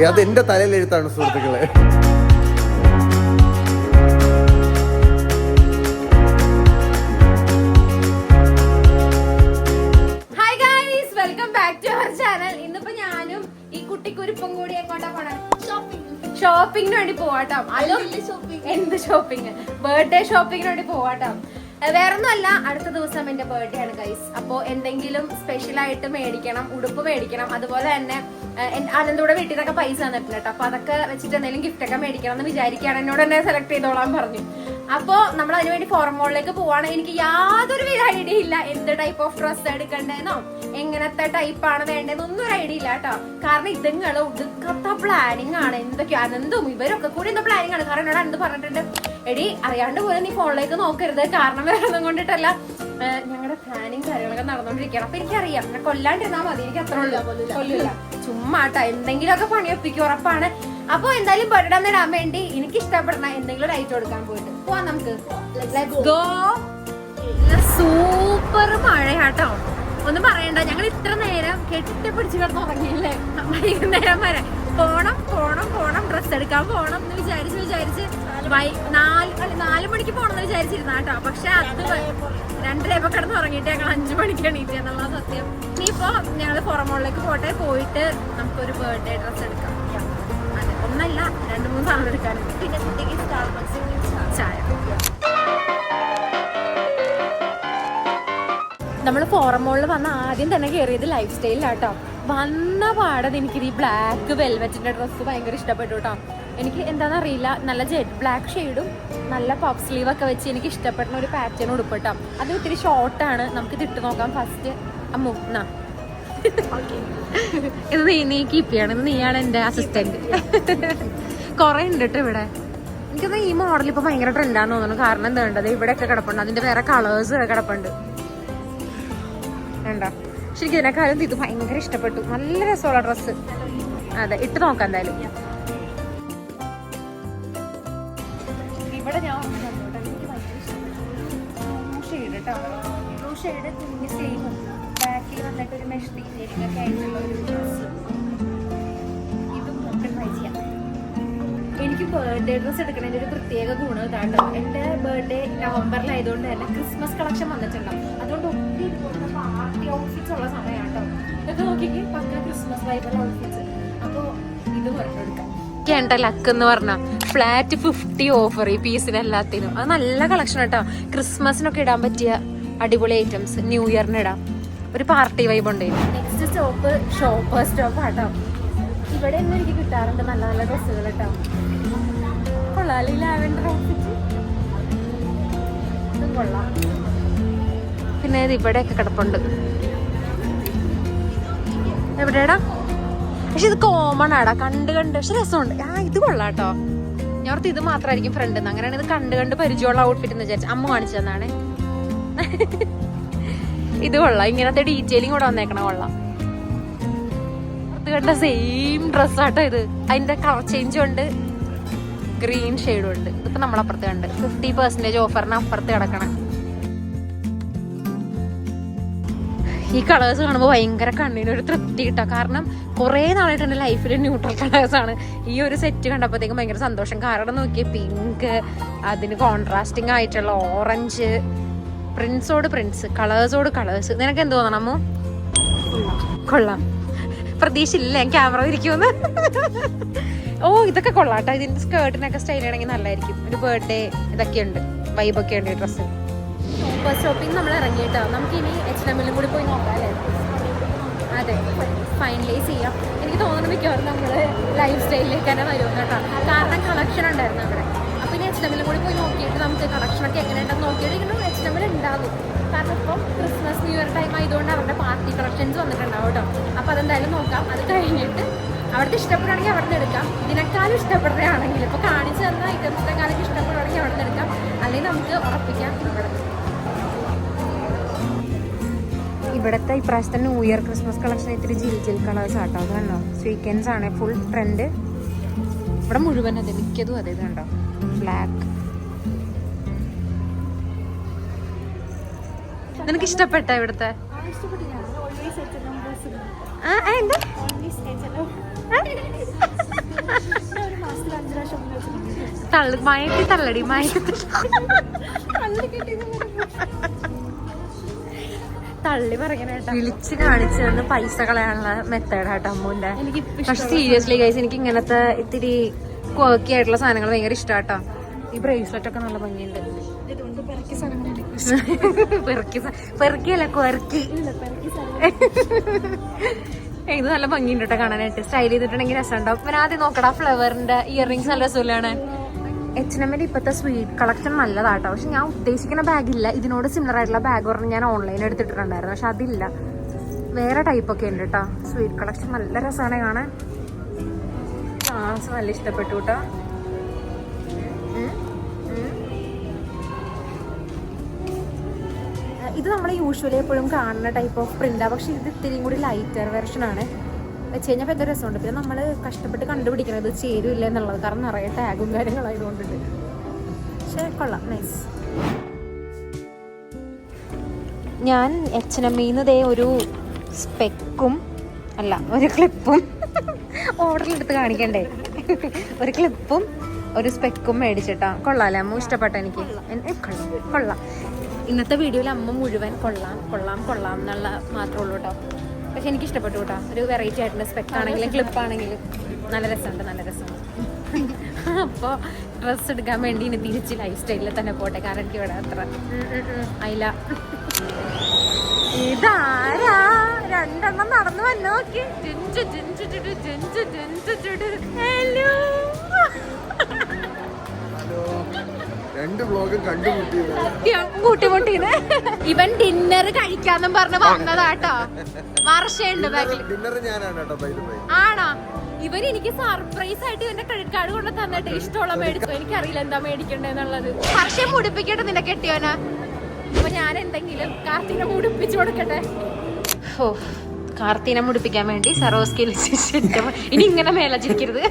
അത് എന്റെ തലയിലെഴുത്താണ് സുഹൃത്തുക്കളെ. ഷോപ്പിങ്ങിന് വേണ്ടി പോവാട്ടോ. അതും എന്ത് ഷോപ്പിംഗ്? ബർത്ത്ഡേ ഷോപ്പിങ്ങിന് വേണ്ടി പോവാട്ടോ. വേറൊന്നുമല്ല, അടുത്ത ദിവസം എന്റെ ബർത്ത്ഡേ ആണ് ഗൈസ്. അപ്പോ എന്തെങ്കിലും സ്പെഷ്യൽ ആയിട്ട് മേടിക്കണം, ഉടുപ്പ് മേടിക്കണം. അതുപോലെ തന്നെ അനന്തൂടെ വീട്ടിൽ നിന്നൊക്കെ പൈസ തന്നിട്ടുണ്ട് കേട്ടോ. അപ്പൊ അതൊക്കെ വെച്ചിട്ട് എന്തെങ്കിലും ഗിഫ്റ്റ് ഒക്കെ മേടിക്കണം എന്ന് വിചാരിക്കുകയാണ്. എന്നോട് തന്നെ സെലക്ട് ചെയ്തോളാൻ പറഞ്ഞു. അപ്പോ നമ്മൾ അതിനുവേണ്ടി ഫോർമോളിലേക്ക് പോവാണ്. എനിക്ക് യാതൊരു ഐഡിയ ഇല്ല എന്ത് ടൈപ്പ് ഓഫ് ഡ്രസ്സ് എടുക്കണ്ടേന്നോ എങ്ങനത്തെ ടൈപ്പാണ് വേണ്ടതെന്നൊന്നും ഒരു ഐഡിയ ഇല്ല കേട്ടോ. കാരണം ഇതുങ്ങള് ഒടുക്കത്ത പ്ലാനിങ് ആണ്. എന്തൊക്കെയോ അനന്തും ഇവരൊക്കെ കൂടി എന്തോ പ്ലാനിങ് ആണ്. കാരണം എന്നോട് അനന്ത് പറഞ്ഞിട്ടുണ്ട്, എടി അറിയാണ്ട് പോലും നീ ഫോണിലേക്ക് നോക്കരുത്, കാരണം വേറൊന്നും കൊണ്ടിട്ടല്ല, ഞങ്ങളുടെ പ്ലാനിങ് കാര്യങ്ങളൊക്കെ നടന്നുകൊണ്ടിരിക്കണം. അപ്പൊ എനിക്കറിയാം, ഞാൻ കൊല്ലാണ്ടിരുന്നാ മതി, എനിക്ക് അത്ര കൊല്ലില്ല, ചുമ്മാട്ടാ എന്തെങ്കിലുമൊക്കെ പണിയൊപ്പിക്കും ഉറപ്പാണ്. അപ്പൊ എന്തായാലും ബർത്ത്ഡേ ഇടാൻ വേണ്ടി എനിക്ക് ഇഷ്ടപ്പെടുന്ന എന്തെങ്കിലും ഒരു ഐറ്റം എടുക്കാൻ പോയിട്ട് പോവാം നമുക്ക്. സൂപ്പർ മഴയാട്ടോ, ഒന്നും പറയണ്ട. ഞങ്ങൾ ഇത്ര നേരം കെട്ടിപ്പിടിച്ച് കിടന്ന് ഉറങ്ങിയില്ലേ വൈകുന്നേരം വരെ. പോണം ഡ്രസ് എടുക്കാൻ പോണം എന്ന് വിചാരിച്ച് 4 മണിക്ക് പോണെന്ന് വിചാരിച്ചിരുന്ന കേട്ടോ. പക്ഷെ അത് 2:30 കിടന്ന് ഉറങ്ങിയിട്ട് ഞങ്ങൾ 5 മണിക്ക് എണീറ്റ് എന്നുള്ള സത്യം. ഇനിയിപ്പോ ഞങ്ങള് പുറമോളിലേക്ക് പോയിട്ട് നമുക്കൊരു ബർത്ത്ഡേ ഡ്രസ് എടുക്കാം. അതെ, ഒന്നല്ല 2-3 സാധനം എടുക്കാനുണ്ട്. പിന്നെ കുട്ടിക്ക് ചായ. നമ്മൾ ഫോറമോളിൽ വന്ന ആദ്യം തന്നെ കയറിയത് ലൈഫ് സ്റ്റൈലിലാട്ടോ. വന്ന പാടത് എനിക്ക് ഈ ബ്ലാക്ക് വെൽവെറ്റിന്റെ ഡ്രസ്സ് ഭയങ്കര ഇഷ്ടപ്പെട്ടു കേട്ടോ. എനിക്ക് എന്താണെന്നറിയില്ല, നല്ല ജെറ്റ് ബ്ലാക്ക് ഷെയ്ഡും നല്ല പഫ് സ്ലീവ് ഒക്കെ വെച്ച് എനിക്ക് ഇഷ്ടപ്പെടുന്ന ഒരു പാറ്റേൺ ഉടുപ്പിട്ടോ. അത് ഒത്തിരി ഷോർട്ടാണ്. നമുക്കിത് ഇട്ട് നോക്കാം ഫസ്റ്റ്. അമ്മു എന്നാ ഇത് നീ കീപ്പ് ചെയ്യണം. ഇത് നീയാണ് എൻ്റെ അസിസ്റ്റന്റ്. കുറെ ഉണ്ട് കേട്ടോ ഇവിടെ. എനിക്കൊന്ന് ഈ മോഡൽ ഇപ്പൊ ഭയങ്കര ട്രെൻഡാന്ന് തോന്നുന്നു. കാരണം എന്താ വേണ്ടത്, ഇവിടെയൊക്കെ കിടപ്പുണ്ട്, അതിന്റെ വേറെ കളേഴ്സ് കിടപ്പുണ്ട്. ഉണ്ടോ? ശരിക്കും ഇതിനെക്കാളും ഇത് ഭയങ്കര ഇഷ്ടപ്പെട്ടു. നല്ല രസമുള്ള ഡ്രസ്സ്. അതെ, ഇട്ട് നോക്കാം എന്തായാലും. ഇവിടെ ഞാൻ എനിക്ക് ഭയങ്കര ഇഷ്ടപ്പെട്ടു ഷെയ്ഡ് കേട്ടോ. ബ്ലൂ ഷെയ്ഡ് കുഞ്ഞ് സ്ലീവും ബാക്കിൽ വന്നിട്ട് ഒരു മെഷ് ഡീറ്റെയിലിംഗ് ഒക്കെ ആയിട്ടുള്ള ഒരു ഡ്രസ്സ്. ഇതും നമുക്ക് ട്രൈ ചെയ്യാം. എനിക്ക് ബർത്ത്ഡേ ഡ്രസ്സ് എടുക്കുന്നതിൻ്റെ ഒരു പ്രത്യേക ഗുണം ഇതാട്ടോ. എൻ്റെ ബർത്ത്ഡേ നവംബറിലായതുകൊണ്ട് തന്നെ ക്രിസ്മസ് കളക്ഷൻ വന്നിട്ടുണ്ടാവും. അതുകൊണ്ട് ഒത്തിരി പാർട്ടി ഔട്ട്ഫിറ്റ്സ് ഉള്ള സമയമാണ് കേട്ടോ. ഇതൊക്കെ നോക്കിക്ക് പക്ക ക്രിസ്മസ് വൈബുള്ള ഔട്ട്ഫിറ്റ്സ്. അപ്പോൾ ഇത് പറഞ്ഞെടുക്കാം. എൻ്റെ ലക്ക് എന്ന് പറഞ്ഞാൽ ഫ്ലാറ്റ് 50 ഓഫർ ഈ പീസിന് എല്ലാത്തിനും. അത് നല്ല കളക്ഷൻ കേട്ടോ. ക്രിസ്മസിനൊക്കെ ഇടാൻ പറ്റിയ അടിപൊളി ഐറ്റംസ്, ന്യൂ ഇയറിന് ഇടാം. ഒരു പാർട്ടി വൈബ് ഉണ്ട്. നെക്സ്റ്റ് സ്റ്റോപ്പ് ഷോപ്പേഴ്സ് സ്റ്റോപ്പ് ആട്ടോ. ഇവിടെ ഒന്നും എനിക്ക് കിട്ടാറുണ്ട് നല്ല നല്ല ഡ്രസ്സുകൾ കേട്ടോ. കൊള്ളാം, ലാവൻഡർ ഔട്ട്ഫിറ്റ് ഇതും കൊള്ളാം. പിന്നെ ഇത് ഇവിടെയൊക്കെ കിടപ്പുണ്ട്. എവിടെയാടാ? പക്ഷെ ഇത് കോമൺ ആടാ, കണ്ട് പക്ഷെ രസമുണ്ട്. ഇത് കൊള്ളാം കേട്ടോ. ഞാൻ ഓർത്ത് ഇത് മാത്രമായിരിക്കും ഫ്രണ്ട് എന്ന്. അങ്ങനെയാണ് ഇത് കണ്ട് പരിചയമുള്ള ഔട്ട്ഫിറ്റ് എന്ന് വിചാരിച്ചു. അമ്മ കാണിച്ചു തന്നാണ്. ഇത് കൊള്ളാം, ഇങ്ങനത്തെ ഡീറ്റെയിലിംഗ് കൂടെ വന്നേക്കണ കൊള്ളാം. ഇത് കണ്ട സെയിം ഡ്രസ്സാട്ടോ ഇത്. അതിന്റെ കളർ ചേഞ്ചും ഉണ്ട്, ഗ്രീൻ ഷെയ്ഡും ഉണ്ട്. ഇതിപ്പോ നമ്മളപ്പുറത്ത് കണ്ട് 50% ഓഫറിന് അപ്പുറത്ത് കിടക്കണം. ഈ കളേഴ്സ് കാണുമ്പോൾ ഭയങ്കര കണ്ണിനൊരു തൃപ്തി കിട്ടാം. കാരണം കുറേ നാളായിട്ട് എൻ്റെ ലൈഫിൽ ന്യൂട്രൽ കളേഴ്സാണ്. ഈ ഒരു സെറ്റ് കണ്ടപ്പോഴത്തേക്കും ഭയങ്കര സന്തോഷം. കാരണം നോക്കിയ പിങ്ക്, അതിന് കോൺട്രാസ്റ്റിംഗ് ആയിട്ടുള്ള ഓറഞ്ച്, പ്രിൻസോട് പ്രിൻസ്, കളേഴ്സോട് കളേഴ്സ്. നിനക്ക് എന്ത് തോന്നണം അമ്മു? കൊള്ളാം. പ്രതീക്ഷ ഇല്ല ഞാൻ ക്യാമറ ഇരിക്കുമെന്ന്. ഓ ഇതൊക്കെ കൊള്ളാട്ടോ. ഇതിന്റെ സ്കേർട്ടിനൊക്കെ സ്റ്റൈൽ ആണെങ്കിൽ നല്ലതായിരിക്കും. ഒരു ബർത്ത്ഡേ ഇതൊക്കെ ഉണ്ട്, വൈബൊക്കെ ഉണ്ട് ഈ ഡ്രസ്സ്. സൂപ്പർ ഷോപ്പിംഗ് നമ്മൾ ഇറങ്ങിയിട്ടോ. നമുക്കിനി H&Mലും കൂടി പോയി നോക്കാം അല്ലേ? അതെ, ഫൈനലൈസ് ചെയ്യാം. എനിക്ക് തോന്നുന്നു മിക്കവാറും നമ്മൾ ലൈഫ് സ്റ്റൈലിലേക്ക് തന്നെ വരും കേട്ടോ. കാരണം കളക്ഷൻ ഉണ്ടായിരുന്നു അവിടെ. അപ്പം ഇനി H&Mലും കൂടി പോയി നോക്കിയിട്ട് നമുക്ക് കളക്ഷനൊക്കെ എങ്ങനെയുണ്ടെന്ന് നോക്കിയിട്ട് H&M ഉണ്ടാകും. കാരണം ഇപ്പം ക്രിസ്മസ് ന്യൂ ഇയർ ടൈം ആയതുകൊണ്ട് അവരുടെ പാർട്ടി കളക്ഷൻസ് വന്നിട്ടുണ്ടാവും കേട്ടോ. അപ്പോൾ അതെന്തായാലും നോക്കാം. അത് കഴിഞ്ഞിട്ട് അവിടുത്തെ ഇഷ്ടപ്പെടുകയാണെങ്കിൽ അവിടെ നിന്ന് എടുക്കാം. ഇതിനേക്കാളും ഇഷ്ടപ്പെടുകയാണെങ്കിൽ ഇപ്പോൾ കാണിച്ചു തന്ന ഐറ്റംസിനെക്കാളും ഇഷ്ടപ്പെടുകയാണെങ്കിൽ അവിടെ നിന്ന് എടുക്കാം. അല്ലെങ്കിൽ നമുക്ക് ഉറപ്പിക്കാം ഇവിടുത്തെ ഇപ്രാവശ്യത്തെ ന്യൂ ഇയർ ക്രിസ്മസ് കളക്ഷൻ ഇത്തിരി ജിൽ കളേഴ്സ് ആട്ടോ. അത് കണ്ടോ, സ്വീക്കൻസ് ആണ് ഫുൾ ട്രെൻഡ്. ഇവിടെ മുഴുവൻ അതെ, മിക്കതും അതെ. ഇത് കണ്ടോ, ബ്ലാക്ക്. നിനക്ക് ഇഷ്ടപ്പെട്ട ഇവിടുത്തെ? മയത്തി തള്ളടി മയത്തി തള്ളി പറയാനായിട്ട് വിളിച്ച് കാണിച്ചു തന്ന് പൈസ കളയാനുള്ള മെത്തേഡാട്ടോ അമ്മൂന്റെ. പക്ഷെ സീരിയസ്ലി ഗൈസ് എനിക്ക് ഇങ്ങനത്തെ ഇത്തിരി ക്വർക്കി ആയിട്ടുള്ള സാധനങ്ങൾ ഭയങ്കര ഇഷ്ടാട്ടോ. ഈ ബ്രേസ്ലെറ്റ് ഒക്കെ നല്ല ഭംഗിയുണ്ട്. പെറുക്കിയല്ല ക്വർക്കി. ഇത് നല്ല ഭംഗിയുണ്ട് കേട്ടോ കാണാനായിട്ട്. സ്റ്റൈൽ ചെയ്തിട്ടുണ്ടെങ്കിൽ രസമുണ്ടാവും. പിന്നെ ആദ്യം നോക്കടാ ഫ്ലവറിന്റെ ഇയറിംഗ്സ് നല്ല രസമില്ലാണ്. H&Mന്റെ ഇപ്പോഴത്തെ സ്വീറ്റ് കളക്ഷൻ നല്ലതാട്ടോ. പക്ഷെ ഞാൻ ഉദ്ദേശിക്കുന്ന ബാഗില്ല. ഇതിനോട് സിമിലർ ആയിട്ടുള്ള ബാഗ് പറഞ്ഞ് ഞാൻ ഓൺലൈൻ എടുത്തിട്ടുണ്ടായിരുന്നു. പക്ഷെ അതില്ല, വേറെ ടൈപ്പൊക്കെ ഉണ്ട് കേട്ടോ. സ്വീറ്റ് കളക്ഷൻ നല്ല രസമാണ് കാണാൻ. നല്ല ഇഷ്ടപ്പെട്ടു കേട്ടോ. ഇത് നമ്മൾ യൂഷ്വലി എപ്പോഴും കാണുന്ന ടൈപ്പ് ഓഫ് പ്രിന്റാണ്. പക്ഷെ ഇത് ഇത്തിരിയും കൂടി ലൈറ്റർ വെർഷനാണ്. വെച്ച് കഴിഞ്ഞാൽ എന്തൊരു രസമുണ്ട്. പിന്നെ നമ്മൾ കഷ്ടപ്പെട്ട് കണ്ടുപിടിക്കുന്നത് ചേരുമില്ല എന്നുള്ളത്. കാരണം നിറയെ ടാഗും കാര്യങ്ങളായതുകൊണ്ടിട്ട്. പക്ഷെ കൊള്ളാം, നൈസ്. ഞാൻ H&Mന്ന് ദേ ഒരു സ്പെക്കും അല്ല ഒരു ക്ലിപ്പും ഓർഡറിലെടുത്ത് കാണിക്കണ്ടേ, ഒരു ക്ലിപ്പും ഒരു സ്പെക്കും മേടിച്ചിട്ടാ. കൊള്ളാല്ലേ അമ്മ? ഇഷ്ടപ്പെട്ട എനിക്ക്. കൊള്ളാം. ഇന്നത്തെ വീഡിയോയിൽ അമ്മ മുഴുവൻ കൊള്ളാം കൊള്ളാം കൊള്ളാം എന്നുള്ള മാത്രമേ ഉള്ളൂ കേട്ടോ. പക്ഷെ എനിക്ക് ഇഷ്ടപ്പെട്ടു കേട്ടോ. ഒരു വെറൈറ്റി ആയിട്ടുള്ള സ്പെക്ക് ആണെങ്കിലും ക്ലിപ്പാണെങ്കിലും നല്ല രസമുണ്ട്, നല്ല രസമുണ്ട്. അപ്പോൾ ഡ്രസ്സ് എടുക്കാൻ വേണ്ടി ഇനി തിരിച്ച് ലൈഫ് സ്റ്റൈലിൽ തന്നെ പോട്ടെ. കാരണം എനിക്ക് ഇവിടെ അത്ര അയില്ല. ഇതാരാ രണ്ടെണ്ണം നടന്നു വന്നു നോക്കി. ഹലോ, കൂട്ടിമുട്ടിയത്. ഇവൻ ഡിന്നർ കഴിക്കാന്നും പറഞ്ഞ് വന്നതാട്ടോ. വർഷയുണ്ട് ബാക്കിൽ. ആണോ? ഇവൻ എനിക്ക് സർപ്രൈസ് ആയിട്ട് ഇവന്റെ ക്രെഡിറ്റ് കാർഡ് കൊണ്ട് തന്നിട്ട് ഇഷ്ടമുള്ള മേടിച്ചു. എനിക്കറിയില്ല എന്താ മേടിക്കണ്ടെന്നുള്ളത്. വർഷം മുടിപ്പിക്കട്ടെ നിന്നെ കെട്ടിയോനാ. അപ്പൊ ഞാൻ എന്തെങ്കിലും കാർത്തിനെ മുടിപ്പിച്ചു കൊടുക്കട്ടെ. ഓ, കാർത്തിനെ മുടിപ്പിക്കാൻ വേണ്ടി സറോസ്കിൽ ഇനി ഇങ്ങനെ മേലച്ചിരിക്കരുത്.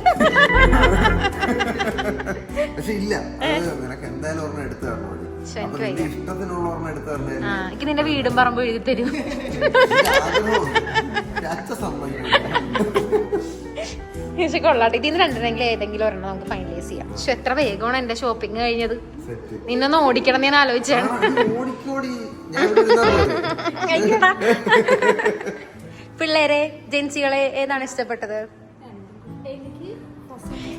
എനിക്ക് നിന്റെ വീടും പറമ്പ് എഴുതി തരും. കൊള്ളാട്ടെ. ഇതിന്ന് രണ്ടിനെങ്കിലും ഏതെങ്കിലും ഒരെണ്ണം നമുക്ക് ഫൈനലൈസ് ചെയ്യാം. പക്ഷെ എത്ര വേഗമാണ് എന്റെ ഷോപ്പിംഗ് കഴിഞ്ഞത്. നിന്നൊന്ന് ഓടിക്കണം ഞാൻ ആലോചിച്ചാണ്. പിള്ളേരെ, ജെൻസികളെ ഏതാണ് ഇഷ്ടപ്പെട്ടത്?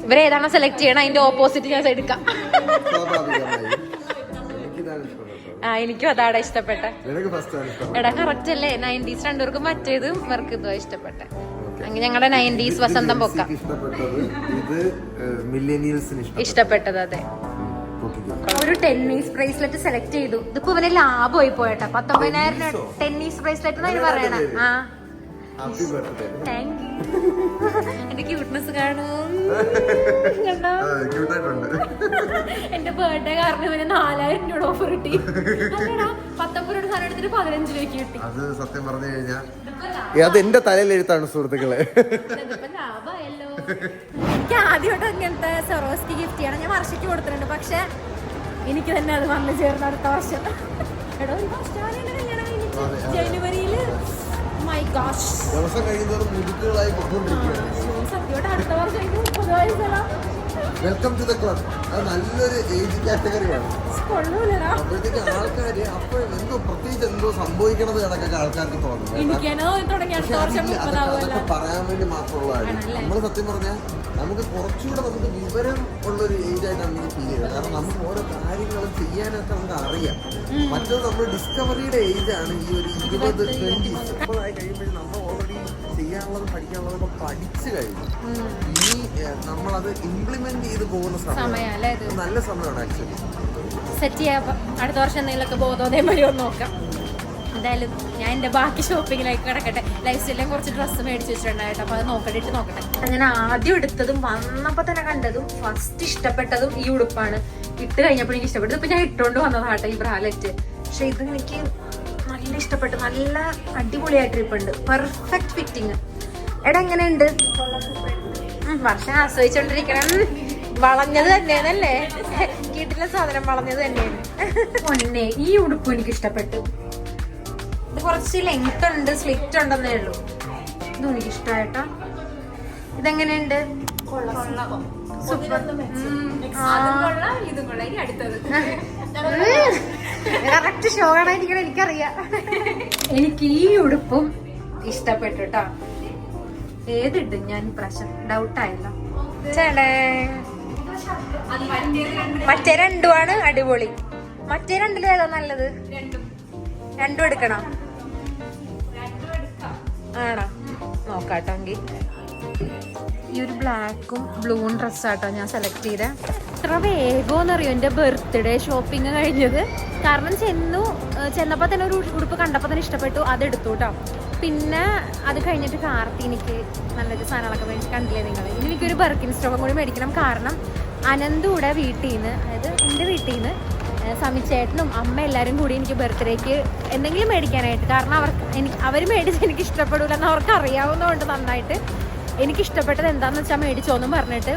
ഇവരേതാണോ സെലക്ട് ചെയ്യണം അതിന്റെ ഓപ്പോസിറ്റ് ഞാൻ എടുക്കാം. എനിക്കും അതാണ് ഇഷ്ടപ്പെട്ട. എടാ കറക്റ്റ് അല്ലേ? 90s രണ്ടുപേർക്കും മറ്റേതും ഇവർക്ക് ഇതോ ഇഷ്ടപ്പെട്ടെ. അങ്ങനെ ഞങ്ങളുടെ 90s വസന്തം പൊക്ക ഇഷ്ടപ്പെട്ടത്. അതെ, ഒരു ടെന്നീസ് ബ്രേസ്ലെറ്റ് സെലക്ട് ചെയ്തു. ഇതിപ്പോ ഇവന് ലാഭമായി പോയട്ടാ. 19,000 ടെന്നീസ് ബ്രേസ്ലെറ്റ് എന്നാണ് പറയണ. ആ, താങ്ക് യു. എന്റെ ക്യൂട്ട്നെസ് കാണും. എന്റെ ബർത്ത്ഡേ കാരണം ഇവന് 4,000 രൂപ ഓഫർ കിട്ടി. 19 രൂപ സാധനം എടുത്തിട്ട് 15 രൂപയ്ക്ക് കിട്ടി. അത് സത്യം പറഞ്ഞു കഴിഞ്ഞാൽ അത് എന്റെ തലയിലെഴുത്താണ് സുഹൃത്തുക്കളെ. ലാഭമായല്ലോ. എനിക്ക് ആദ്യമായിട്ട് അങ്ങനത്തെ സൊറോസ്കി ഗിഫ്റ്റ് ചെയ്യണം. ഞാൻ വർഷയ്ക്ക് കൊടുത്തിട്ടുണ്ട്. പക്ഷെ എനിക്ക് തന്നെ അത് വന്നു ചേർന്ന് അടുത്ത വർഷം. എടോ, ജനുവരിയില് ദിവസം കഴിയുന്നവർ മുതുക്കുകളായി സത്യമായിട്ട് അടുത്ത വർഷം 30 വയസ്സല്ല. Welcome to the club. അത് നല്ലൊരു ഏജ് കാറ്റഗറിയാണ്. അപ്പോഴത്തേക്ക് ആൾക്കാര് അപ്പോൾ എന്തോ പ്രത്യേകിച്ച് എന്തോ സംഭവിക്കണത് കണക്കൊക്കെ ആൾക്കാർക്ക് തോന്നുന്നു. അതൊക്കെ പറയാൻ വേണ്ടി മാത്രമുള്ളതാണ്. നമ്മള് സത്യം പറഞ്ഞാൽ നമുക്ക് കുറച്ചുകൂടെ നമുക്ക് വിവരം ഉള്ളൊരു ഏജ് ആയിട്ടാണ് എനിക്ക് ഫീൽ ചെയ്തത്. കാരണം നമുക്ക് ഓരോ കാര്യങ്ങളും ചെയ്യാനൊക്കെ നമുക്ക് അറിയാം. മറ്റത് നമ്മൾ ഡിസ്കവറിയുടെ ഏജാണ് ഈ ഒരു 20-20s. അപ്പോഴായി കഴിയുമ്പോഴും നമ്മൾ ഓൾറെഡി ചെയ്യാനുള്ളത് പഠിക്കാനുള്ളതൊക്കെ പഠിച്ചു കഴിഞ്ഞു. ഇനി നമ്മളത് ഇംപ്ലിമെന്റ് ചെയ്ത് പോകുന്ന സമയം നല്ല സമയമാണ് ആക്ച്വലി. സെറ്റ് ചെയ്യാം. അടുത്ത വർഷം എന്തെങ്കിലുമൊക്കെ ബോധോദയം വരുമോ നോക്കാം. എന്തായാലും ഞാൻ എൻ്റെ ബാക്കി ഷോപ്പിങ്ങിലേക്ക് കിടക്കട്ടെ. ലൈഫ് സ്റ്റൈലിലെ കുറച്ച് ഡ്രസ്സ് മേടിച്ച് വെച്ചിട്ടുണ്ടായിട്ട്. അപ്പോൾ അത് നോക്കട്ടെ. ഞാൻ ആദ്യം എടുത്തതും വന്നപ്പോൾ തന്നെ കണ്ടതും ഫസ്റ്റ് ഇഷ്ടപ്പെട്ടതും ഈ ഉടുപ്പാണ്. ഇട്ട് കഴിഞ്ഞപ്പോൾ എനിക്ക് ഇഷ്ടപ്പെട്ടു. ഇപ്പം ഞാൻ ഇട്ടുകൊണ്ട് വന്നതാട്ടെ ഈ ബ്രാലറ്റ്. പക്ഷെ ഇത് എനിക്ക് നല്ല ഇഷ്ടപ്പെട്ടു. നല്ല അടിപൊളിയായിട്ട് ഇരിപ്പുണ്ട്. Perfect fitting. എടാ എങ്ങനെയുണ്ട്? വർഷം ആസ്വദിച്ചോണ്ടിരിക്കണം. വളഞ്ഞത് തന്നെയാണല്ലേ? കിട്ടില്ല സാധനം, വളഞ്ഞത് തന്നെയാണ്. പൊന്നെ, ഈ ഉടുപ്പ് എനിക്ക് ഇഷ്ടപ്പെട്ടു. ഇത് കുറച്ച് ലെങ്ത് ഉണ്ട്, സ്ലിറ്റ് ഉണ്ടെന്നേ ഉള്ളൂ. ഇതും എനിക്ക് ഇഷ്ടമായിട്ടോ. ഇതെങ്ങനെയുണ്ട്? കറക്റ്റ് ഷോ കാണാതിരിക്കണം, എനിക്കറിയാം. എനിക്ക് ഈ ഉടുപ്പും ഇഷ്ടപ്പെട്ടു കേട്ടോ. ഏതിട്ട് ഞാൻ ഇപ്രാവശ്യം ഡൗട്ടായില്ല. ചേട്ടേ മറ്റേ രണ്ടുമാണ് അടിപൊളി. മറ്റേ രണ്ടിലും ഏതാ നല്ലത്? രണ്ടും എടുക്കണം ആണോ? നോക്കാട്ടോ എങ്കിൽ. ഈ ഒരു ബ്ലാക്കും ബ്ലൂവും ഡ്രസ്സാട്ടോ ഞാൻ സെലക്ട് ചെയ്തേ. ഇത്ര വേഗമെന്നറിയോ എൻ്റെ ബർത്ത്ഡേ ഷോപ്പിംഗ് കഴിഞ്ഞത്. കാരണം ചെന്നപ്പോൾ തന്നെ ഒരു ഉടുപ്പ് കണ്ടപ്പോൾ തന്നെ ഇഷ്ടപ്പെട്ടു, അതെടുത്തു കേട്ടോ. പിന്നെ അത് കഴിഞ്ഞിട്ട് കാർത്തിനിക്ക് നല്ലൊരു സാധനങ്ങളൊക്കെ മേടിച്ച് കണ്ടില്ലേ നിങ്ങൾ. ഇനി എനിക്കൊരു ബർക്കിൻ സ്റ്റോക്കും കൂടി മേടിക്കണം. കാരണം അനന്തൂടെ വീട്ടിൽ നിന്ന്, അതായത് എൻ്റെ വീട്ടിൽ നിന്ന് സമിച്ചേട്ടനും അമ്മ എല്ലാവരും കൂടി എനിക്ക് ബർത്ത്ഡേക്ക് എന്തെങ്കിലും മേടിക്കാനായിട്ട്. കാരണം അവർ മേടിച്ച് എനിക്ക് ഇഷ്ടപ്പെടില്ല എന്ന് അവർക്ക് അറിയാവുന്നതുകൊണ്ട് നന്നായിട്ട് എനിക്ക് ഇഷ്ടപ്പെട്ടത് എന്താണെന്ന് വെച്ചാൽ മേടിച്ചോന്നും പറഞ്ഞിട്ട്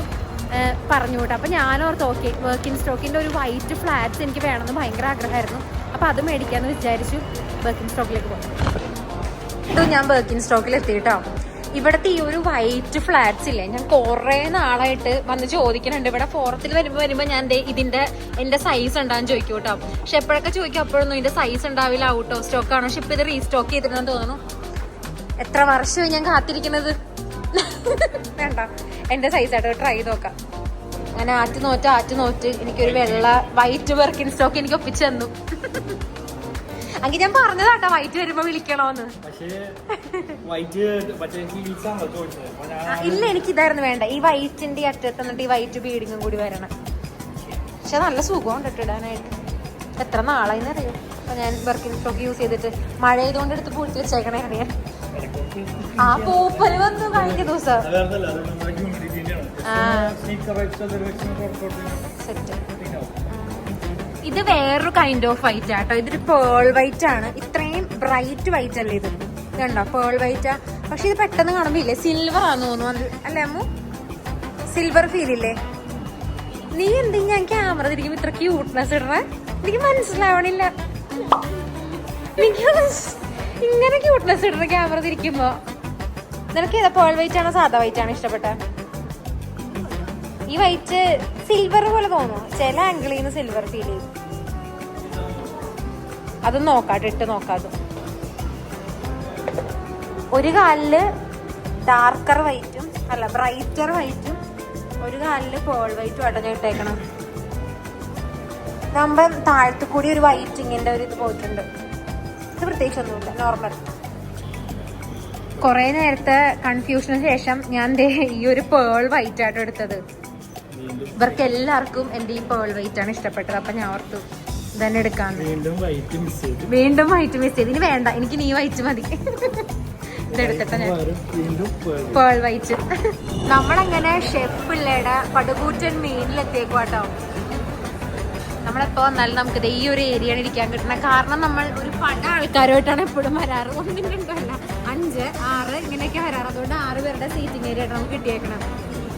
പറഞ്ഞു കേട്ടോ. അപ്പോൾ ഞാനോർത്ത് ഓക്കെ ബർക്കിൻ സ്റ്റോക്കിൻ്റെ ഒരു വൈറ്റ് ഫ്ലാറ്റ്സ് എനിക്ക് വേണമെന്ന് ഭയങ്കര ആഗ്രഹമായിരുന്നു. അപ്പോൾ അത് മേടിക്കാമെന്ന് വിചാരിച്ചു ബർക്കിൻ സ്റ്റോക്കിലേക്ക് പോകും. ഇത് ഞാൻ ബർക്കിൻ സ്റ്റോക്കിൽ എത്തി കേട്ടോ. ഇവിടുത്തെ ഈ ഒരു വൈറ്റ് ഫ്ലാറ്റ്സ് ഇല്ലേ, ഞാൻ കുറേ നാളായിട്ട് വന്ന് ചോദിക്കുന്നുണ്ട്. ഇവിടെ ഫോറത്തിൽ വരുമ്പോൾ ഞാൻ എൻ്റെ സൈസ് ഉണ്ടാകുന്ന ചോദിക്കും കേട്ടോ. പക്ഷെ എപ്പോഴൊക്കെ ചോദിക്കും അപ്പോഴൊന്നും ഇതിൻ്റെ സൈസ് ഉണ്ടാവില്ല, ഔട്ട് ഓഫ് സ്റ്റോക്ക് ആണ്. പക്ഷെ ഇപ്പം ഇത് റീസ്റ്റോക്ക് ചെയ്തിട്ടുണ്ടെന്ന് തോന്നുന്നു. എത്ര വർഷമായി ഞാൻ കാത്തിരിക്കുന്നത്. വേണ്ട, എൻ്റെ സൈസായിട്ട് ട്രൈ ചെയ്ത് നോക്കാം. അങ്ങനെ ആറ്റ് നോറ്റ് എനിക്കൊരു വെള്ള വൈറ്റ് ബർക്കിൻ സ്റ്റോക്ക് എനിക്ക് ഒപ്പിച്ചു തന്നു. അങ്കി ഞാൻ പറഞ്ഞതാട്ടോ വൈറ്റ് വരുമ്പോ വിളിക്കണോന്ന്. ഇല്ല, എനിക്ക് ഇതായിരുന്നു വേണ്ട. ഈ വൈറ്റിന്റെ അറ്റത്ത് എന്നിട്ട് ഈ വൈറ്റ് ബീഡിങ്ങും കൂടി വരണം. പക്ഷെ നല്ല സുഖമുണ്ട് ഇട്ടിടാനായിട്ട്. എത്ര നാളായിന്ന് അറിയാം. അപ്പൊ ഞാൻ ബർക്കിൻ സ്റ്റോക്ക് യൂസ് ചെയ്തിട്ട് മഴ ചെയ്തുകൊണ്ട് എടുത്ത് പൂഴ്ത്തി വെച്ചേക്കണേ അറിയാൻ. ആ പൂപ്പല് വന്നു കഴിഞ്ഞ ദിവസം. സെറ്റ്. ഇത് വേറൊരു കൈൻഡ് ഓഫ് വൈറ്റ് ആട്ടോ. ഇതൊരു പേൾ വൈറ്റ് ആണ്. ഇത്രയും ബ്രൈറ്റ് വൈറ്റ് അല്ലേ ഇത്? ഇതുണ്ടോ പേൾ വൈറ്റാ. പക്ഷെ ഇത് പെട്ടെന്ന് കാണുമ്പോ ഇല്ലേ സിൽവർ ആണെന്ന് തോന്നുന്നു. അല്ലേ അമ്മു? സിൽവർ ഫീൽ ഇല്ലേ? നീ എന്തെങ്കിലും ഞാൻ ക്യാമറ തിരിക്കുമ്പോ ഇത്ര ക്യൂട്ട്നെസ് ഇടണേ? എനിക്ക് മനസ്സിലാവണില്ല. ഇങ്ങനെ ക്യൂട്ട്നെസ് ഇടണ ക്യാമറ തിരിക്കുമ്പോ. നിനക്ക് ഏതാ പേൾ വൈറ്റ് ആണോ സാധാ വൈറ്റ് ആണോ ഇഷ്ടപ്പെട്ടെ? ഈ വൈറ്റ് സിൽവർ പോലെ തോന്നുന്നു. ചില ആംഗിളിൽ നിന്ന് സിൽവർ ഫീൽ ചെയ്യും. അതും നോക്കാട്ടോ, ഇട്ട് നോക്കാതെ. ഒരു കാലില് ഡാർക്കർ വൈറ്റും അല്ല ബ്രൈറ്റർ വൈറ്റും ഒരു കാലില് പേൾ വൈറ്റും ആട്ടോ ഞാൻ ഇട്ടേക്കണം. നമ്മൾ താഴത്തു കൂടി ഒരു വൈറ്റിങ്ങിന്റെ ഒരു ഇത് പോയിട്ടുണ്ട്. ഇത് പ്രത്യേകിച്ചൊന്നുമില്ല, നോർമൽ. കുറെ നേരത്തെ കൺഫ്യൂഷന് ശേഷം ഞാൻ ഈ ഒരു പേൾ വൈറ്റ് ആട്ടോ എടുത്തത്. ഇവർക്ക് എല്ലാവർക്കും എന്റെ ഈ പേൾ വൈറ്റ് ആണ് ഇഷ്ടപ്പെട്ടത്. അപ്പൊ ഞാൻ ഓർത്തു ഇതന്നെ എടുക്കാന്ന്. വീണ്ടും വൈറ്റ് മിസ് ചെയ്ത്. ഇനി വേണ്ട, എനിക്ക് നീ വൈറ്റ് മതി. ഇതെടുത്തിട്ട് ഞാൻ പേൾ വൈറ്റ്. നമ്മളങ്ങനെ ഷെഫ് പിള്ളയുടെ പടുകൂറ്റൻ മീനിലെത്തിയേക്കോട്ടോ. നമ്മളെപ്പോ വന്നാലും നമുക്കിത് ഈ ഒരു ഏരിയയാണ് ഇരിക്കാൻ കിട്ടണം. കാരണം നമ്മൾ ഒരു പല ആൾക്കാരുമായിട്ടാണ് എപ്പോഴും വരാറ്. 1, 2 അല്ല 5, 6 ഇങ്ങനെയൊക്കെ വരാറ്. അതുകൊണ്ട് 6 പേരുടെ സീറ്റിംഗ് ഏരിയ ആയിട്ട് നമുക്ക് കിട്ടിയേക്കണം.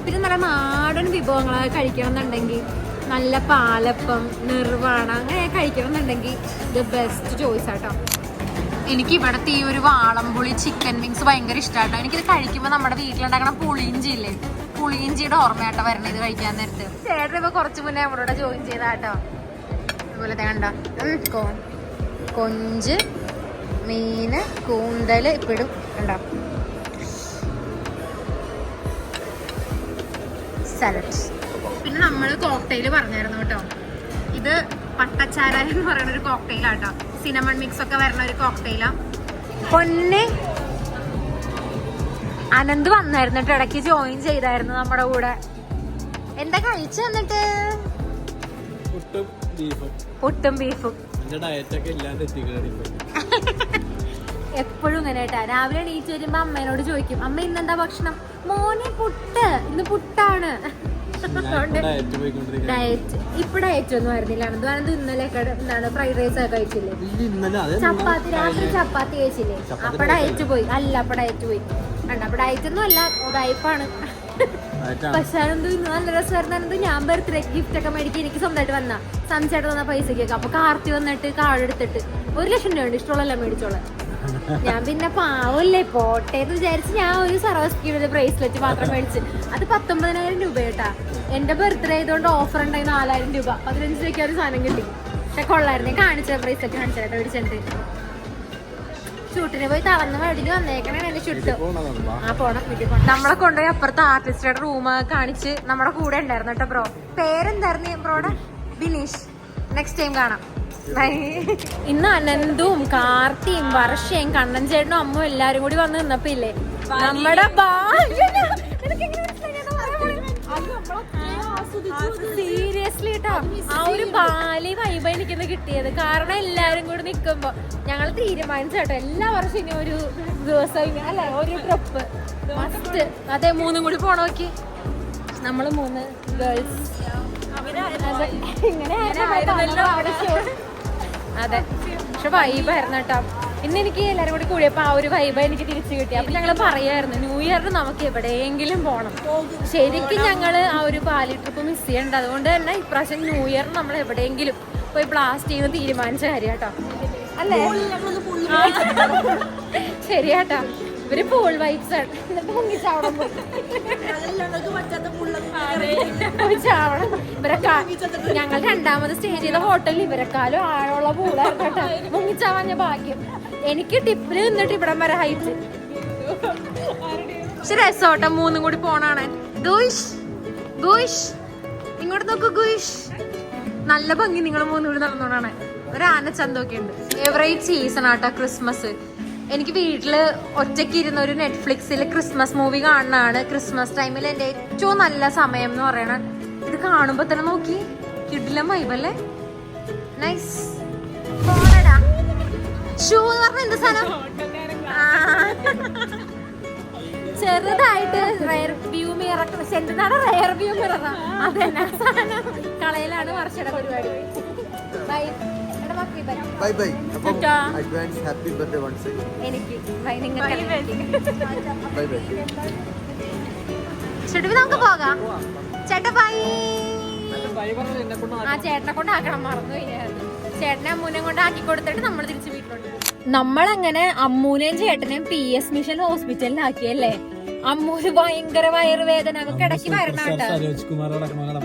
പിന്നെ നല്ല നാടൻ വിഭവങ്ങളൊക്കെ കഴിക്കണം എന്നുണ്ടെങ്കിൽ നല്ല പാലപ്പം, നിർവാണ അങ്ങനെ കഴിക്കണം എന്നുണ്ടെങ്കിൽ ഇത് ബെസ്റ്റ് ചോയ്സ് ആട്ടോ. എനിക്ക് ഇവിടുത്തെ ഈ ഒരു വാളംപുളി ചിക്കൻ വിങ്സ് ഭയങ്കര ഇഷ്ടമാട്ടോ. എനിക്കിത് കഴിക്കുമ്പോൾ നമ്മുടെ വീട്ടിലുണ്ടാക്കണ പുളിയിഞ്ചി ഇല്ലേ, പുളിയിഞ്ചിയുടെ ഓർമ്മയാട്ടോ വരണം ഇത് കഴിക്കാൻ നേരത്ത്. ചേട്ടൻ ഇപ്പൊ കുറച്ച് മുന്നേ നമ്മളോട് ജോയിൻ ചെയ്താട്ടോ. അതുപോലെ കണ്ട കൊഞ്ച്, മീന്, കൂന്തല് ഇപ്പിടും കണ്ടോ. സാലഡ്. പിന്നെ നമ്മൾ കോക്ടെയിൽ പറഞ്ഞായിരുന്നു കേട്ടോ. ഇത് പട്ടച്ചാരായ എന്ന് പറയുന്ന ഒരു കോക്ടെയിലാട്ടോ. സിനമൺ മിക്സ് ഒക്കെ വരുന്ന ഒരു കോക്ടെയിലാ. പൊന്നെ അനന്ത് വന്നായിരുന്നു കേട്ടോ, ഇടയ്ക്ക് ജോയിൻ ചെയ്തായിരുന്നു നമ്മുടെ കൂടെ. എന്താ കഴിച്ചു വന്നിട്ട്? പുട്ടും ബീഫും. എപ്പോഴും ഇങ്ങനെ കേട്ടാ. രാവിലെ എണീച്ച് വരുമ്പോ അമ്മേനോട് ചോദിക്കും, അമ്മ ഇന്നെന്താ ഭക്ഷണം? മോനെ പുട്ട്, ഇന്ന് പുട്ടാണ്. ഡയറ്റ് ഇപ്പൊ ഡയറ്റ് ഒന്നും ആയിരുന്നില്ല. അനന്ത് ഇന്നലെ എന്താണ് ഫ്രൈഡ് റൈസ് ഒക്കെ കഴിച്ചില്ലേ? ചപ്പാത്തി, രാത്രി ചപ്പാത്തി കഴിച്ചില്ലേ? അപ്പൊ ഡയറ്റ് പോയി. അല്ല അപ്പൊ ഡയറ്റ് പോയി കണ്ട. അപ്പൊ ഡയറ്റ് ഒന്നും അല്ല, ഉടായ്പാണ്. പക്ഷെ അനന്ത് ഇന്ന് നല്ല രസമായിരുന്നു. ഞാൻ ബർത്ത്ഡേ ഗിഫ്റ്റ് ഒക്കെ മേടിക്കും എനിക്ക് സ്വന്തമായിട്ട് വന്ന സംശയമായിട്ട് തന്ന പൈസക്കൊക്കെ. അപ്പൊ കാർത്തി വന്നിട്ട് കാർഡ് എടുത്തിട്ട് 1 ലക്ഷം രൂപ ഉണ്ട്, ഇഷ്ടമുള്ള മേടിച്ചോളെ. ഞാൻ പിന്നെ പാവല്ലേ പോട്ടെ എന്ന് വിചാരിച്ച് ഞാൻ ഒരു സർവസ്കീയുടെ ബ്രേസ്ലെറ്റ് മാത്രം മേടിച്ച്. അത് 19,000 രൂപ കേട്ടാ. എന്റെ ബർത്ത്ഡേ ആയതുകൊണ്ട് ഓഫർ ഉണ്ടായി 4,000 രൂപ. 15 രൂപയ്ക്ക് ഒരു സാധനം കിട്ടി. പക്ഷെ കൊള്ളായിരുന്നു. ഞാൻ കാണിച്ച ബ്രേസ്ലെറ്റ് കാണിച്ചായിട്ട് മേടിച്ചിട്ട് ഷൂട്ടിന് പോയി തളർന്ന് മേടിച്ച് വന്നേക്കണേ എന്റെ ഷൂട്ട്. ആ പോണം വീട്ടിൽ പോണം. നമ്മളെ കൊണ്ടുപോയി അപ്പുറത്തെ ആർട്ടിസ്റ്റുടെ റൂം കാണിച്ച് നമ്മുടെ കൂടെ ഉണ്ടായിരുന്നു കേട്ടോ ബ്രോ. പേരെന്തായിരുന്നു ബ്രോയുടെ? ബിനീഷ്. നെക്സ്റ്റ് ടൈം കാണാം. ഇന്ന് അനന്തും കാർത്തിയും വർഷയും കണ്ണൻ ചേട്ടനും അമ്മും എല്ലാരും കൂടി വന്ന് നിന്നപ്പോ ഇല്ലേ നമ്മുടെ സീരിയസ്ലി കേട്ടോ ആ ഒരു ബാലി വൈബ എനിക്കിന്ന് കിട്ടിയത്. കാരണം എല്ലാരും കൂടി നിക്കുമ്പോ ഞങ്ങൾ തീരുമാനിച്ചു കേട്ടോ എല്ലാ വർഷവും ഇനി ഒരു ദിവസം അല്ലെ ഒരു ട്രിപ്പ് മസ്റ്റ്. അതെ 3 കൂടി പോണോക്കി. നമ്മള് 3 ഗേൾസ് ഇങ്ങനെ. അതെ പക്ഷെ വൈബായിരുന്നു കേട്ടോ. ഇന്ന് എനിക്ക് എല്ലാരും കൂടി കൂടിയപ്പോ ആ ഒരു വൈബ എനിക്ക് തിരിച്ചു കിട്ടി. അപ്പൊ ഞങ്ങള് പറയായിരുന്നു ന്യൂ ഇയറിന് നമുക്ക് എവിടെയെങ്കിലും പോണം. ശരിക്കും ഞങ്ങള് ആ ഒരു പാലി ട്രിപ്പ് മിസ് ചെയ്യണ്ട. അതുകൊണ്ട് തന്നെ ഇപ്രാവശ്യം ന്യൂ ഇയറിന് നമ്മൾ എവിടെയെങ്കിലും പോയി ബ്ലാസ്റ്റ് ചെയ്യുന്ന തീരുമാനിച്ച കാര്യം കേട്ടോ. അല്ലേ ശരിയാട്ടോ. ഇവര് പൂൾ വൈബ്സ് ആണ്. ഞങ്ങൾ 2ാമത് സ്റ്റേ ചെയ്ത ഹോട്ടലിൽ ഇവരെക്കാളും ആഴമുള്ള പൂളായിരുന്നു കേട്ടോ. മുങ്ങിച്ചാവാഞ്ഞ ഭാഗ്യം. എനിക്ക് ടിപ്പില് നിന്നിട്ട് ഇവിടം വരെ ഹൈറ്റ്. പക്ഷെ രസോട്ടം 3 കൂടി പോണാണ്. ഗുയിഷ് ഗുയിഷ് ഇങ്ങോട്ട് നോക്കൂ ഗുയിഷ്. നല്ല ഭംഗി നിങ്ങൾ 3 കൂടി നടന്നോണ്ടാണ്. ഒരു ആനച്ചന്തൊക്കെ ഉണ്ട്. ഫേവറേറ്റ് സീസൺ ആട്ടോ ക്രിസ്മസ്. എനിക്ക് വീട്ടില് ഒറ്റയ്ക്ക് ഇരുന്ന ഒരു നെറ്റ്ഫ്ലിക്സിൽ ക്രിസ്മസ് മൂവി കാണുന്നതാണ്. ക്രിസ്മസ് ടൈമിൽ എന്റെ ഏറ്റവും നല്ല സമയം എന്ന് പറയണ ഇത് കാണുമ്പോ തന്നെ നോക്കി കിടിലം വൈബല്ലേ. നൈസ്. ഷൂ എന്ന് പറഞ്ഞ എന്ത് സാധനം? ചെറുതായിട്ട് റയർ വ്യൂ മിറർ. എന്താണ് റയർ വ്യൂ മിറർ? അതെന്നാ സാധനം കളയിലാണ് വർഷയുടെ പരിപാടി. Bye bye bye. Advance happy birthday ones. എനിക്ക് ബൈ. നിങ്ങൾക്ക് ബൈ ബൈ. ഷെഡ്യൂൾ നമുക്ക് പോകാം. ചേട്ടാ ബൈ. ആ ചേട്ടനെ കൊണ്ട് ആക്കണം. മറന്നു കഴിഞ്ഞായിരുന്നു. ചേട്ടനെ അമ്മൂനെ കൊണ്ട് ആക്കി കൊടുത്തിട്ട് നമ്മൾ തിരിച്ച് വീട്ടിലോട്ട്. നമ്മളങ്ങനെ അമ്മൂനെയും ചേട്ടനെയും PS മിഷൻ ഹോസ്പിറ്റലിലാക്കിയല്ലേ. അമ്മൂന് ഭയങ്കര വയറുവേദന. അവർക്ക് ഇടയ്ക്ക് വരണാട്ടോ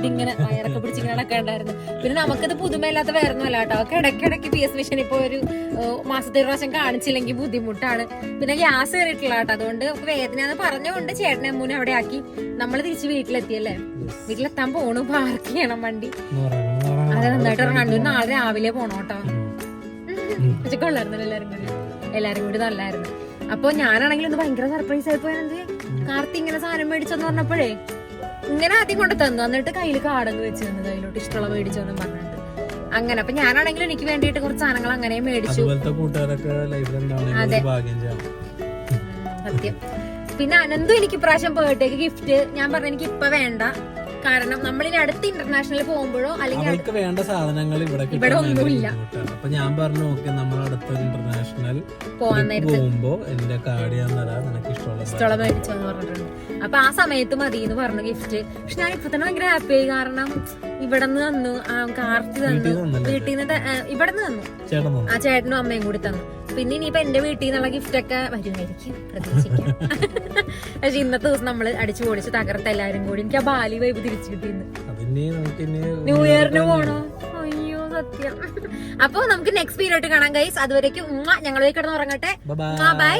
ഇങ്ങനെ വയറൊക്കെ പിടിച്ചിങ്ങനെ നടക്കണ്ടായിരുന്നു. പിന്നെ നമുക്കത് പുതുമയില്ലാത്ത വയറൊന്നുമല്ല കേട്ടോ. അവർക്ക് ഇടയ്ക്കിടയ്ക്ക് PS മിഷൻ ഇപ്പൊ ഒരു മാസത്തെ പ്രാവശ്യം കാണിച്ചില്ലെങ്കിൽ ബുദ്ധിമുട്ടാണ്. പിന്നെ ഗ്യാസ് കയറിയിട്ടില്ല കേട്ടോ. അതുകൊണ്ട് നമുക്ക് വേദനയാന്ന് പറഞ്ഞുകൊണ്ട് ചേട്ടനെ അമ്മൂനെ അവിടെ ആക്കി നമ്മൾ തിരിച്ച് വീട്ടിലെത്തിയല്ലേ. വീട്ടിലെത്താൻ പോണു. പാർക്ക് ചെയ്യണം വണ്ടി. അതെ നന്നായിട്ട് കണ്ണൂർ നാളെ രാവിലെ പോണോ കേട്ടോ. കൊള്ളായിരുന്നല്ലോ എല്ലാരും കൂടി നല്ലായിരുന്നു. അപ്പൊ ഞാനാണെങ്കിൽ ഒന്ന് ഭയങ്കര സർപ്രൈസ് ആയി പോയത്. കാർത്തി ഇങ്ങനെ സാധനം മേടിച്ചെന്ന് പറഞ്ഞപ്പോഴേ ഇങ്ങനെ ആദ്യം കൊണ്ട് തന്നു. എന്നിട്ട് കയ്യിൽ കാടങ്ങ് വെച്ച് തന്നു. കയ്യിലോട്ട് ഇഷ്ടമുള്ള മേടിച്ചോന്നും പറഞ്ഞിട്ട് അങ്ങനെ. അപ്പൊ ഞാനാണെങ്കിലും എനിക്ക് വേണ്ടിയിട്ട് കുറച്ച് സാധനങ്ങൾ അങ്ങനെ മേടിച്ചു. അതെ സത്യം. പിന്നെ അനന്തും എനിക്ക് ഇപ്രാവശ്യം ബർത്ത്ഡേക്ക് ഗിഫ്റ്റ് ഞാൻ പറഞ്ഞു എനിക്ക് ഇപ്പൊ വേണ്ട. കാരണം നമ്മളിനി അടുത്ത് ഇന്റർനാഷണൽ പോകുമ്പോഴോ അല്ലെങ്കിൽ വേണ്ട സാധനങ്ങൾ ഇവിടെ ഒന്നുമില്ല. അപ്പൊ ഞാൻ പറഞ്ഞു ഓക്കെ നമ്മൾ അടുത്തൊരു ഇന്റർനാഷണൽ പോകുമ്പോ എന്റെ കാർഡ് ഞാൻ തരാം, നിനക്ക് ഇഷ്ടമുള്ള മേടിച്ചോന്ന് പറഞ്ഞിട്ടുണ്ട്. അപ്പൊ ആ സമയത്ത് മതി എന്ന് പറഞ്ഞു ഗിഫ്റ്റ്. പക്ഷെ ഞാൻ ഇപ്പൊ തന്നെ ഭയങ്കര ഹാപ്പി ആയി. കാരണം ഇവിടെ നിന്ന് തന്നു, കാർത്തി തന്നു, വീട്ടിൽ നിന്ന് ഇവിടെ നിന്ന് തന്നു, ആ ചേട്ടനും അമ്മയും കൂടി തന്നു. പിന്നെ ഇനിയിപ്പോ എന്റെ വീട്ടിൽ നിന്നുള്ള ഗിഫ്റ്റ് ഒക്കെ വരുമായിരിക്കും പ്രതീക്ഷിക്കാം. പക്ഷെ ഇന്നത്തെ ദിവസം നമ്മള് അടിച്ചു പൊളിച്ച് തകർത്ത് എല്ലാരും കൂടി. എനിക്ക് ആ ബാലി വൈബ് തിരിച്ചു കിട്ടിയിരുന്നു. ന്യൂ ഇയറിന് പോണോ? അയ്യോ സത്യം. അപ്പൊ നമുക്ക് നെക്സ്റ്റ് പീരിയഡ് കാണാം ഗൈസ്. അതുവരേക്കും ഞങ്ങളിലേക്ക് കിടന്ന് ഉറങ്ങട്ടെ. ബൈ.